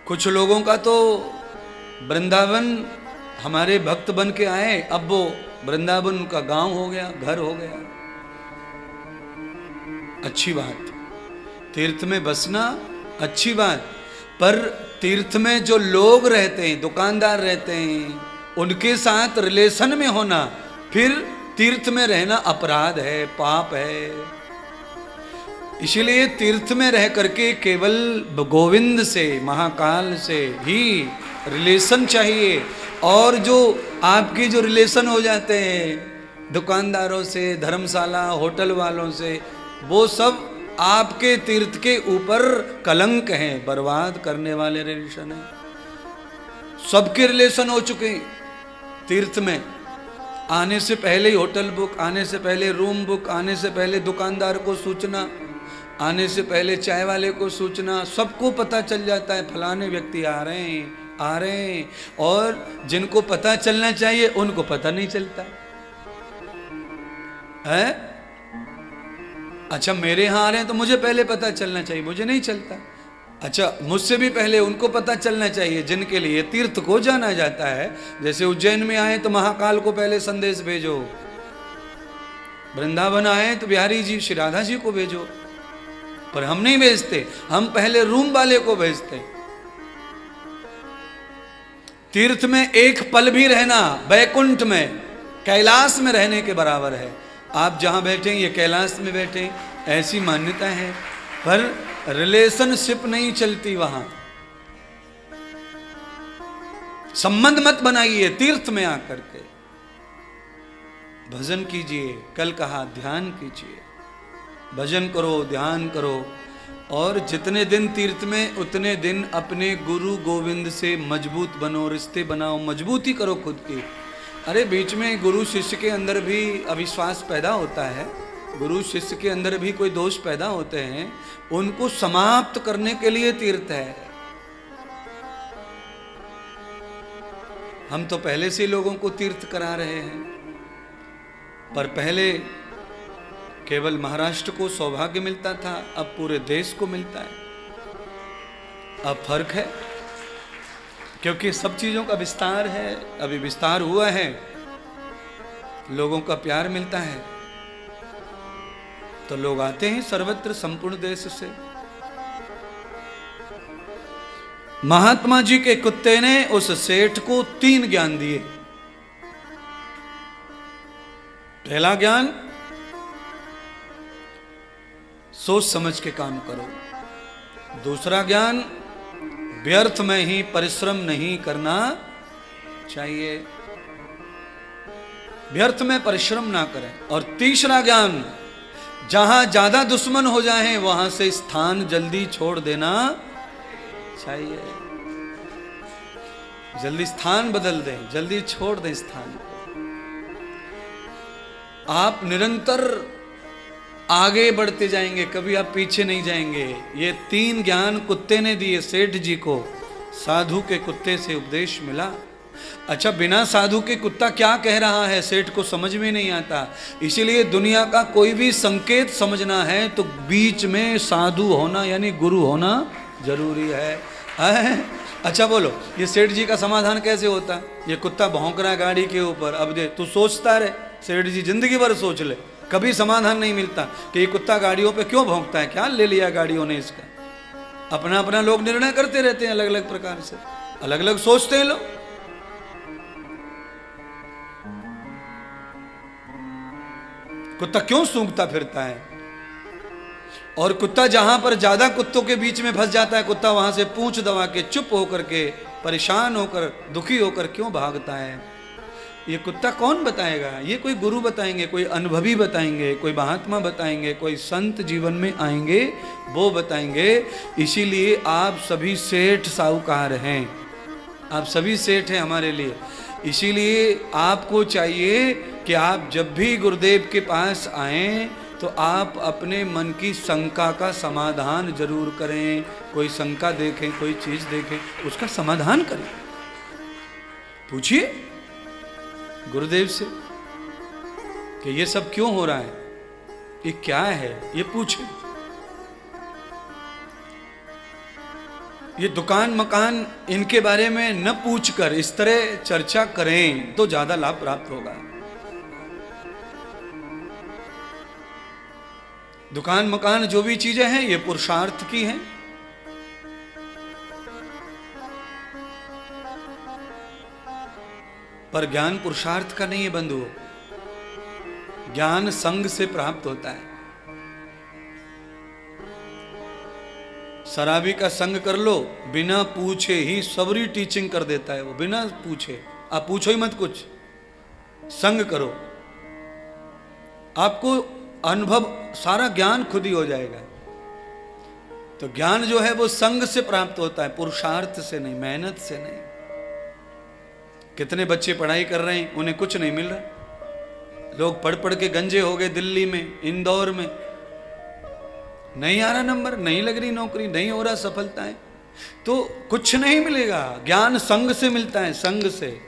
कुछ लोगों का तो वृंदावन हमारे भक्त बन के आए, अब वो वृंदावन उनका गांव हो गया, घर हो गया। अच्छी बात, तीर्थ में बसना अच्छी बात, पर तीर्थ में जो लोग रहते हैं, दुकानदार रहते हैं, उनके साथ रिलेशन में होना, फिर तीर्थ में रहना अपराध है, पाप है। इसलिए तीर्थ में रह करके केवल गोविंद से, महाकाल से ही रिलेशन चाहिए। और जो आपकी जो रिलेशन हो जाते हैं दुकानदारों से, धर्मशाला होटल वालों से, वो सब आपके तीर्थ के ऊपर कलंक हैं, बर्बाद करने वाले रिलेशन हैं। सबके रिलेशन हो चुके हैं तीर्थ में। आने से पहले ही होटल बुक, आने से पहले रूम बुक, आने से पहले दुकानदार को सूचना, आने से पहले चाय वाले को सूचना, सबको पता चल जाता है फलाने व्यक्ति आ रहे हैं, आ रहे हैं। और जिनको पता चलना चाहिए उनको पता नहीं चलता है। अच्छा, मेरे यहाँ आ रहे हैं तो मुझे पहले पता चलना चाहिए, मुझे नहीं चलता। अच्छा, मुझसे भी पहले उनको पता चलना चाहिए जिनके लिए तीर्थ को जाना जाता है। जैसे उज्जैन में आए तो महाकाल को पहले संदेश भेजो, वृंदावन आए तो बिहारी जी, श्री राधा जी को भेजो। पर हम नहीं भेजते, हम पहले रूम वाले को भेजते। तीर्थ में एक पल भी रहना वैकुंठ में, कैलाश में रहने के बराबर है। आप जहां बैठे ये कैलाश में बैठे, ऐसी मान्यता है। पर रिलेशनशिप नहीं चलती वहां। संबंध मत बनाइए तीर्थ में आकर के। भजन कीजिए, कल कहा ध्यान कीजिए, भजन करो, ध्यान करो। और जितने दिन तीर्थ में उतने दिन अपने गुरु गोविंद से मजबूत बनो, रिश्ते बनाओ, मजबूती करो खुद की। अरे बीच में गुरु शिष्य के अंदर भी अविश्वास पैदा होता है, गुरु शिष्य के अंदर भी कोई दोष पैदा होते हैं, उनको समाप्त करने के लिए तीर्थ है। हम तो पहले से लोगों को तीर्थ करा रहे हैं, पर पहले केवल महाराष्ट्र को सौभाग्य मिलता था, अब पूरे देश को मिलता है। अब फर्क है, क्योंकि सब चीजों का विस्तार है, अभी विस्तार हुआ है, लोगों का प्यार मिलता है, तो लोग आते हैं सर्वत्र संपूर्ण देश से। महात्मा जी के कुत्ते ने उस सेठ को 3 ज्ञान दिए। पहला ज्ञान, सोच समझ के काम करो। दूसरा ज्ञान, व्यर्थ में ही परिश्रम नहीं करना चाहिए, व्यर्थ में परिश्रम ना करें। और तीसरा ज्ञान, जहां ज्यादा दुश्मन हो जाएं वहां से स्थान जल्दी छोड़ देना चाहिए। जल्दी स्थान बदल दें, जल्दी छोड़ दें स्थान। आप निरंतर आगे बढ़ते जाएंगे, कभी आप पीछे नहीं जाएंगे। ये 3 ज्ञान कुत्ते ने दिए सेठ जी को, साधु के कुत्ते से उपदेश मिला। अच्छा, बिना साधु के कुत्ता क्या कह रहा है सेठ को समझ में नहीं आता। इसीलिए दुनिया का कोई भी संकेत समझना है तो बीच में साधु होना यानी गुरु होना जरूरी है। अच्छा बोलो, ये सेठ जी का समाधान कैसे होता? ये कुत्ता भौंक रहा है गाड़ी के ऊपर, अब दे तू सोचता रहे, सेठ जी जिंदगी भर सोच ले, कभी समाधान नहीं मिलता कि ये कुत्ता गाड़ियों पे क्यों भौंकता है, क्या ले लिया गाड़ियों ने इसका। अपना अपना लोग निर्णय करते रहते हैं, अलग अलग प्रकार से अलग अलग सोचते हैं लोग। कुत्ता क्यों सूंघता फिरता है? और कुत्ता जहां पर ज्यादा कुत्तों के बीच में फंस जाता है, कुत्ता वहां से पूंछ दबा के चुप होकर के, परेशान होकर, दुखी होकर क्यों भागता है? ये कुत्ता कौन बताएगा? ये कोई गुरु बताएंगे, कोई अनुभवी बताएंगे, कोई महात्मा बताएंगे, कोई संत जीवन में आएंगे वो बताएंगे। इसीलिए आप सभी सेठ साहूकार हैं, आप सभी सेठ हैं हमारे लिए। इसीलिए आपको चाहिए कि आप जब भी गुरुदेव के पास आएं तो आप अपने मन की शंका का समाधान जरूर करें। कोई शंका देखें, कोई चीज देखें, उसका समाधान करें। पूछिए गुरुदेव से कि ये सब क्यों हो रहा है, ये क्या है, ये पूछे। ये दुकान मकान इनके बारे में न पूछकर इस तरह चर्चा करें तो ज्यादा लाभ प्राप्त होगा। दुकान मकान जो भी चीजें हैं ये पुरुषार्थ की हैं। पर ज्ञान पुरुषार्थ का नहीं है बंधु। ज्ञान संग से प्राप्त होता है। शराबी का संग कर लो, बिना पूछे ही सबरी टीचिंग कर देता है वो, बिना पूछे। आप पूछो ही मत कुछ, संग करो, आपको अनुभव सारा ज्ञान खुद ही हो जाएगा। तो ज्ञान जो है वो संग से प्राप्त होता है, पुरुषार्थ से नहीं, मेहनत से नहीं। कितने बच्चे पढ़ाई कर रहे हैं, उन्हें कुछ नहीं मिल रहा। लोग पढ़ पढ़ के गंजे हो गए, दिल्ली में, इंदौर में, नहीं आ रहा नंबर, नहीं लग रही नौकरी, नहीं हो रहा सफलताएं, तो कुछ नहीं मिलेगा। ज्ञान संग से मिलता है, संग से।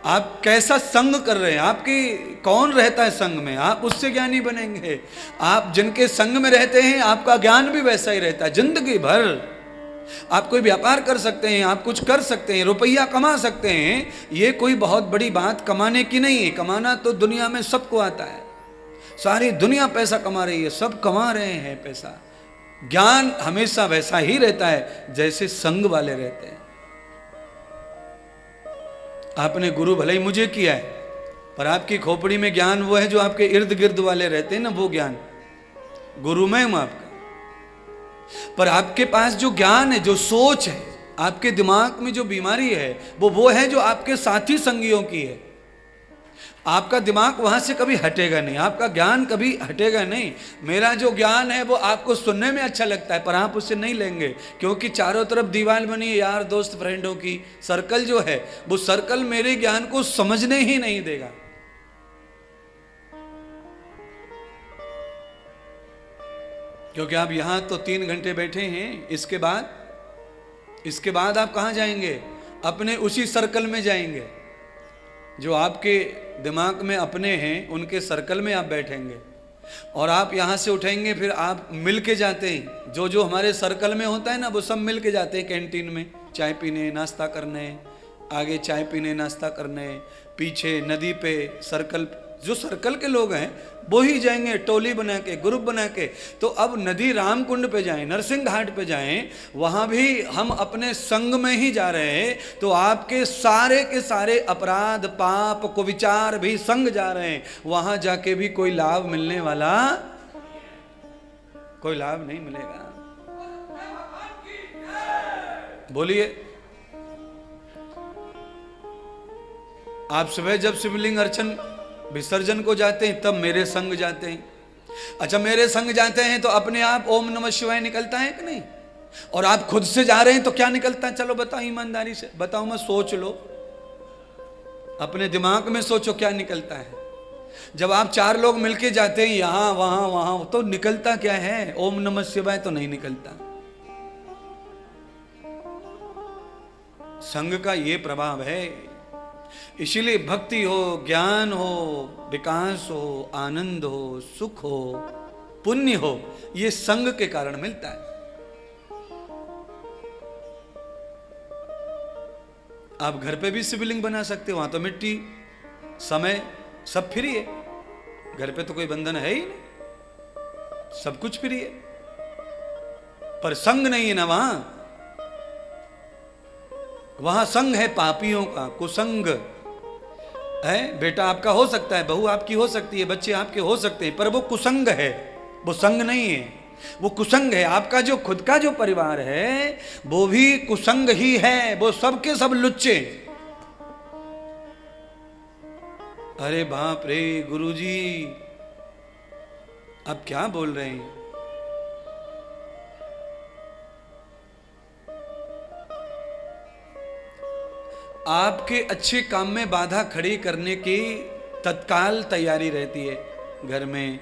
आप कैसा संग कर रहे हैं, आपके कौन रहता है संग में, आप उससे ज्ञानी बनेंगे। आप जिनके संग में रहते हैं आपका ज्ञान भी वैसा ही रहता है। जिंदगी भर आप कोई व्यापार कर सकते हैं, आप कुछ कर सकते हैं, रुपया कमा सकते हैं। ये कोई बहुत बड़ी बात कमाने की नहीं है। कमाना तो दुनिया में सबको आता है, सारी दुनिया पैसा कमा रही है, सब कमा रहे हैं पैसा। ज्ञान हमेशा वैसा ही रहता है जैसे संग वाले रहते हैं। आपने गुरु भले ही मुझे किया है, पर आपकी खोपड़ी में ज्ञान वो है जो आपके इर्द गिर्द वाले रहते हैं ना, वो ज्ञान गुरु में हूं आपका। पर आपके पास जो ज्ञान है, जो सोच है, आपके दिमाग में जो बीमारी है, वो है जो आपके साथी संगियों की है। आपका दिमाग वहां से कभी हटेगा नहीं, आपका ज्ञान कभी हटेगा नहीं। मेरा जो ज्ञान है वो आपको सुनने में अच्छा लगता है, पर आप उससे नहीं लेंगे, क्योंकि चारों तरफ दीवार बनी है यार दोस्त फ्रेंडों की। सर्कल जो है वो सर्कल मेरे ज्ञान को समझने ही नहीं देगा। क्योंकि आप यहां तो 3 घंटे बैठे हैं, इसके बाद आप कहां जाएंगे? अपने उसी सर्कल में जाएंगे जो आपके दिमाग में अपने हैं, उनके सर्कल में आप बैठेंगे। और आप यहाँ से उठेंगे, फिर आप मिल के जाते हैं। जो जो हमारे सर्कल में होता है ना, वो सब मिल के जाते हैं कैंटीन में चाय पीने, नाश्ता करने, आगे चाय पीने, नाश्ता करने, पीछे नदी पे सर्कल, जो सर्कल के लोग हैं वो ही जाएंगे टोली बना के, ग्रुप बना के। तो अब नदी राम कुंड पे जाएं, नरसिंह घाट पे जाएं, वहां भी हम अपने संग में ही जा रहे हैं। तो आपके सारे के सारे अपराध, पाप, कुविचार भी संग जा रहे हैं। वहां जाके भी कोई लाभ मिलने वाला, कोई लाभ नहीं मिलेगा। बोलिए। आप सुबह जब शिवलिंग अर्चन विसर्जन को जाते हैं तब मेरे संग जाते हैं। अच्छा, मेरे संग जाते हैं तो अपने आप ओम नमः शिवाय निकलता है कि नहीं? और आप खुद से जा रहे हैं तो क्या निकलता है? चलो बताओ ईमानदारी से, बताओ, मैं सोच लो, अपने दिमाग में सोचो क्या निकलता है। जब आप 4 लोग मिलके जाते हैं यहां वहां वहां, तो निकलता क्या है? ओम नमः शिवाय तो नहीं निकलता। संग का ये प्रभाव है। इसीलिए भक्ति हो, ज्ञान हो, विकास हो, आनंद हो, सुख हो, पुण्य हो, ये संग के कारण मिलता है। आप घर पे भी शिवलिंग बना सकते हो, वहां तो मिट्टी, समय सब फ्री है। घर पे तो कोई बंधन है ही नहीं, सब कुछ फ्री है, पर संग नहीं है ना वहां संग है पापियों का, कुसंग है। बेटा आपका हो सकता है, बहू आपकी हो सकती है, बच्चे आपके हो सकते हैं, पर वो कुसंग है, वो संग नहीं है, वो कुसंग है। आपका जो खुद का जो परिवार है वो भी कुसंग ही है, वो सब के सब लुच्चे। अरे बाप रे गुरुजी, आप क्या बोल रहे हैं? आपके अच्छे काम में बाधा खड़ी करने की तत्काल तैयारी रहती है घर में,